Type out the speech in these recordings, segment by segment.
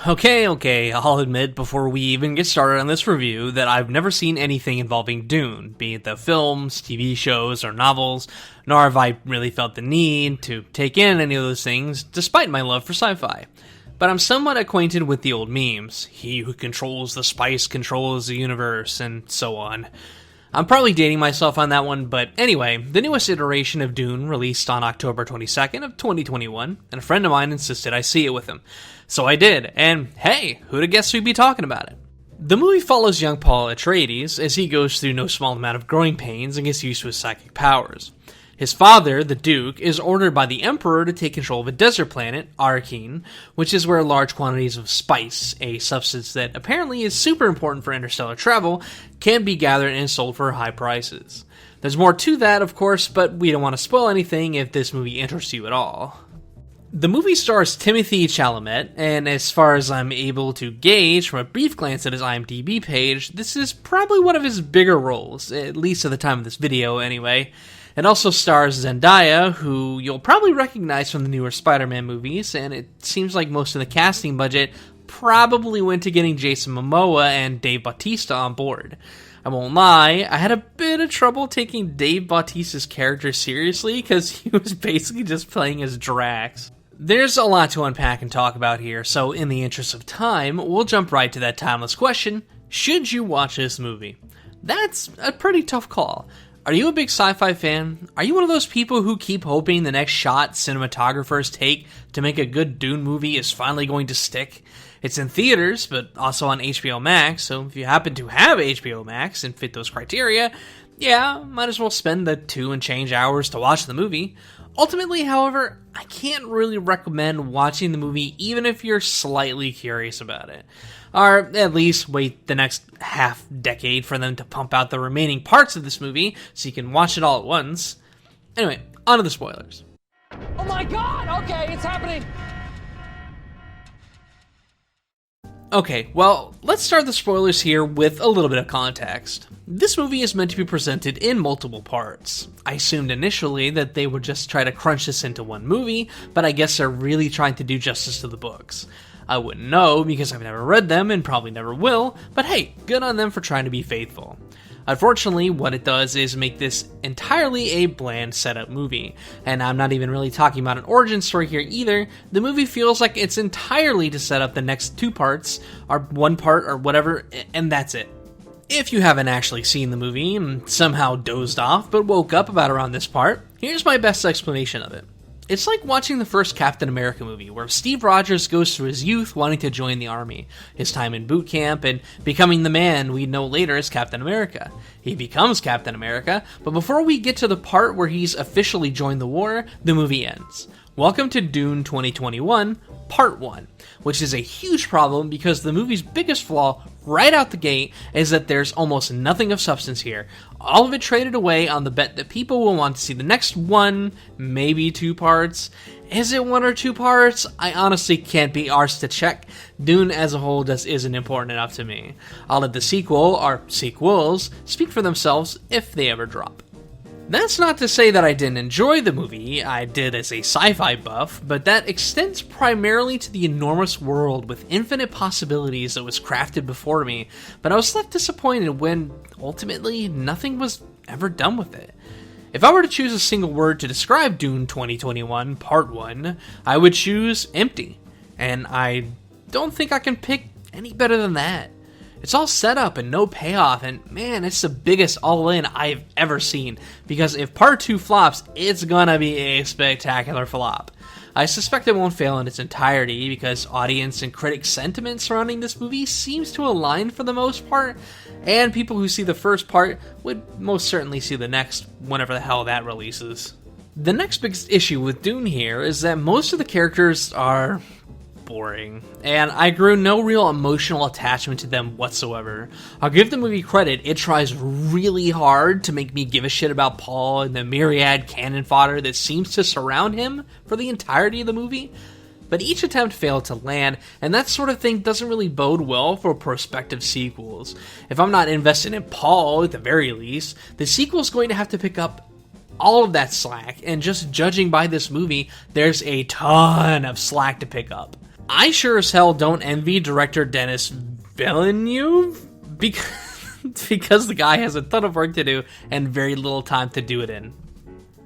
Okay, I'll admit before we even get started on this review that I've never seen anything involving Dune, be it the films, TV shows, or novels, nor have I really felt the need to take in any of those things, despite my love for sci-fi. But I'm somewhat acquainted with the old memes, he who controls the spice controls the universe, and so on. I'm probably dating myself on that one, but anyway, the newest iteration of Dune released on October 22nd of 2021, and a friend of mine insisted I see it with him. So I did, and hey, who'd have guessed we'd be talking about it? The movie follows young Paul Atreides as he goes through no small amount of growing pains and gets used to his psychic powers. His father, the Duke, is ordered by the Emperor to take control of a desert planet, Arrakeen, which is where large quantities of spice, a substance that apparently is super important for interstellar travel, can be gathered and sold for high prices. There's more to that, of course, but we don't want to spoil anything if this movie interests you at all. The movie stars Timothée Chalamet, and as far as I'm able to gauge from a brief glance at his IMDb page, this is probably one of his bigger roles, at least at the time of this video anyway. It also stars Zendaya, who you'll probably recognize from the newer Spider-Man movies, and it seems like most of the casting budget probably went to getting Jason Momoa and Dave Bautista on board. I won't lie, I had a bit of trouble taking Dave Bautista's character seriously because he was basically just playing as Drax. There's a lot to unpack and talk about here, so in the interest of time, we'll jump right to that timeless question: should you watch this movie? That's a pretty tough call. Are you a big sci-fi fan? Are you one of those people who keep hoping the next shot cinematographers take to make a good Dune movie is finally going to stick? It's in theaters, but also on HBO Max, so if you happen to have HBO Max and fit those criteria, yeah, might as well spend the 2 and change hours to watch the movie. Ultimately, however, I can't really recommend watching the movie even if you're slightly curious about it. Or at least wait the next half-decade for them to pump out the remaining parts of this movie so you can watch it all at once. Anyway, on to the spoilers. Oh my god! Okay, it's happening! Okay, well, let's start the spoilers here with a little bit of context. This movie is meant to be presented in multiple parts. I assumed initially that they would just try to crunch this into one movie, but I guess they're really trying to do justice to the books. I wouldn't know because I've never read them and probably never will, but hey, good on them for trying to be faithful. Unfortunately, what it does is make this entirely a bland setup movie, and I'm not even really talking about an origin story here either. The movie feels like it's entirely to set up the next 2 parts, or 1 part, or whatever, and that's it. If you haven't actually seen the movie and somehow dozed off but woke up about around this part, here's my best explanation of it. It's like watching the first Captain America movie, where Steve Rogers goes through his youth wanting to join the army, his time in boot camp, and becoming the man we know later as Captain America. He becomes Captain America, but before we get to the part where he's officially joined the war, the movie ends. Welcome to Dune 2021, Part 1, which is a huge problem because the movie's biggest flaw right out the gate is that there's almost nothing of substance here. All of it traded away on the bet that people will want to see the next 1, maybe 2 parts. Is it 1 or 2 parts? I honestly can't be arsed to check. Dune as a whole just isn't important enough to me. I'll let the sequel, or sequels, speak for themselves if they ever drop. That's not to say that I didn't enjoy the movie, I did as a sci-fi buff, but that extends primarily to the enormous world with infinite possibilities that was crafted before me, but I was left disappointed when, ultimately, nothing was ever done with it. If I were to choose a single word to describe Dune 2021 Part 1, I would choose empty, and I don't think I can pick any better than that. It's all set up and no payoff, and man, it's the biggest all-in I've ever seen, because if Part 2 flops, it's gonna be a spectacular flop. I suspect it won't fail in its entirety, because audience and critic sentiment surrounding this movie seems to align for the most part, and people who see the first part would most certainly see the next, whenever the hell that releases. The next biggest issue with Dune here is that most of the characters are boring, and I grew no real emotional attachment to them whatsoever. I'll give the movie credit, it tries really hard to make me give a shit about Paul and the myriad cannon fodder that seems to surround him for the entirety of the movie, but each attempt failed to land, and that sort of thing doesn't really bode well for prospective sequels. If I'm not invested in Paul, at the very least, the sequel's going to have to pick up all of that slack, and just judging by this movie, there's a ton of slack to pick up. I sure as hell don't envy director Denis Villeneuve because the guy has a ton of work to do and very little time to do it in.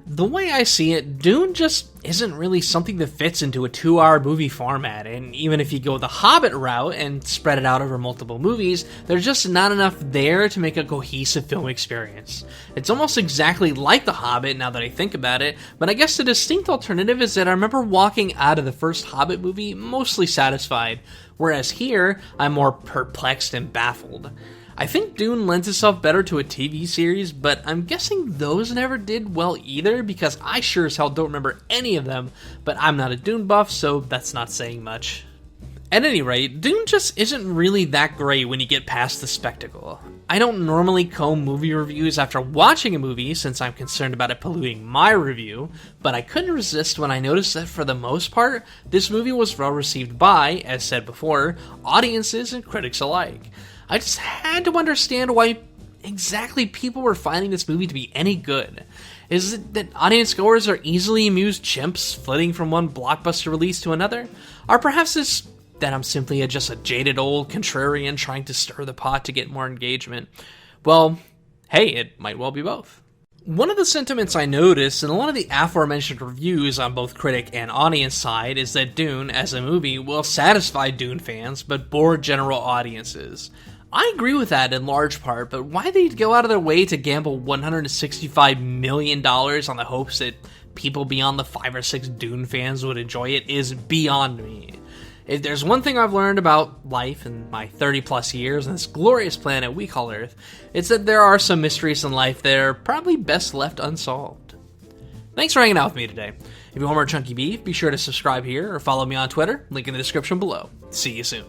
The way I see it, Dune just isn't really something that fits into a 2-hour movie format, and even if you go the Hobbit route and spread it out over multiple movies, there's just not enough there to make a cohesive film experience. It's almost exactly like The Hobbit now that I think about it, but I guess the distinct alternative is that I remember walking out of the first Hobbit movie mostly satisfied, whereas here, I'm more perplexed and baffled. I think Dune lends itself better to a TV series, but I'm guessing those never did well either because I sure as hell don't remember any of them, but I'm not a Dune buff, so that's not saying much. At any rate, Dune just isn't really that great when you get past the spectacle. I don't normally comb movie reviews after watching a movie since I'm concerned about it polluting my review, but I couldn't resist when I noticed that for the most part, this movie was well received by, as said before, audiences and critics alike. I just had to understand why exactly people were finding this movie to be any good. Is it that audience goers are easily amused chimps flitting from one blockbuster release to another? Or perhaps it's that I'm simply just a jaded old contrarian trying to stir the pot to get more engagement? Well, hey, it might well be both. One of the sentiments I noticed in a lot of the aforementioned reviews on both critic and audience side is that Dune, as a movie, will satisfy Dune fans, but bore general audiences. I agree with that in large part, but why they'd go out of their way to gamble $165 million on the hopes that people beyond the 5 or 6 Dune fans would enjoy it is beyond me. If there's one thing I've learned about life in my 30 plus years on this glorious planet we call Earth, it's that there are some mysteries in life that are probably best left unsolved. Thanks for hanging out with me today. If you want more chunky beef, be sure to subscribe here or follow me on Twitter, link in the description below. See you soon.